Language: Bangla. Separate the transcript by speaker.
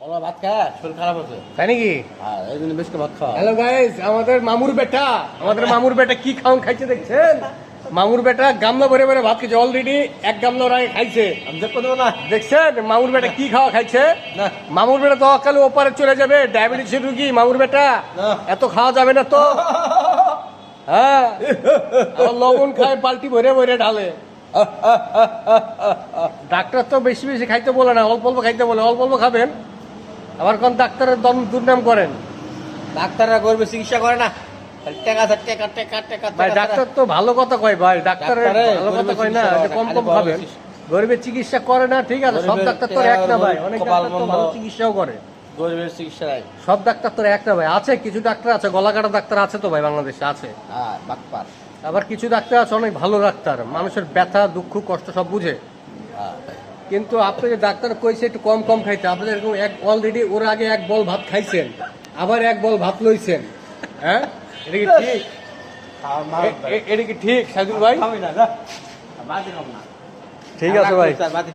Speaker 1: ভাত খায় শরীর খারাপ হচ্ছে,
Speaker 2: তাই নাকি?
Speaker 1: হ্যাঁ এই জন্য বেশি ভাত খাওয়া।
Speaker 2: হ্যালো গাইস, আমাদের মামুর বেটা কি খাওয়ান খাইছে দেখছেন? মামুর বেটা গামলা ভরে ভরে ভাত খাইছে, অলরেডি এক গামলা ওর আগে খাইছে।
Speaker 1: আমি দেখতে দেবো না।
Speaker 2: দেখছেন মামুর বেটা কি খাওয়া খাইছে?
Speaker 1: না।
Speaker 2: মামুর বেটা তো অকালে ওপারে চলে যাবে, ডায়াবেটিসের রুগী মামুর বেটা,
Speaker 1: না।
Speaker 2: এত খাওয়া যাবে না তো। হ্যাঁ, আবার লবণ খায় বালতি ভরে ভরে ঢালে। ডাক্তার তো বেশি বেশি খাইতে বলে না, অল্প অল্প খাইতে বলে, অল্প অল্প খাবেন। আবার কোন ডাক্তারের দুর্নাম করেন।
Speaker 1: ডাক্তাররা গরিবের চিকিৎসা করে না, খালি টাকা আছে, টাকা টাকা টাকা
Speaker 2: ভাই ডাক্তার তো ভালো কথা কয় ভাই, ডাক্তারের
Speaker 1: ডাক্তারে
Speaker 2: ভালো কথা
Speaker 1: গরিবের
Speaker 2: কয় না,
Speaker 1: চিকিৎসা
Speaker 2: যে কম
Speaker 1: করে না,
Speaker 2: কম
Speaker 1: খালি
Speaker 2: খাবেন। গরিবের চিকিৎসা করে না, ঠিক আছে, সব
Speaker 1: গরিবের
Speaker 2: ডাক্তার তো এক না ভাই, অনেক
Speaker 1: কপাল
Speaker 2: ডাক্তার তো
Speaker 1: মন্দ।
Speaker 2: ভালো চিকিৎসাও করে।
Speaker 1: গরিবের চিকিৎসা নাই।
Speaker 2: সব ডাক্তার তো এক না ভাই, আছে কিছু ডাক্তার আছে, গলা কাটা ডাক্তার আছে তো ভাই বাংলাদেশে আছে।
Speaker 1: হ্যাঁ বাটপার।
Speaker 2: আবার কিছু ডাক্তার আছে অনেক ভালো ডাক্তার, মানুষের ব্যথা দুঃখ কষ্ট সব বুঝে।
Speaker 1: হ্যাঁ
Speaker 2: কিন্তু আপনি যে ডাক্তার কইছে একটু কম কম খাইতে, আপনি এরকম এক অলরেডি ওর আগে এক বল ভাত খাইছেন, আবার এক বল ভাত লইছেন। হ্যাঁ, এটা কি ঠিক? এটা কি ঠিক সাইদুল ভাই?
Speaker 1: খাবি না, যা। বাদ দিলাম না।
Speaker 2: ঠিক আছে ভাই।
Speaker 1: বাদ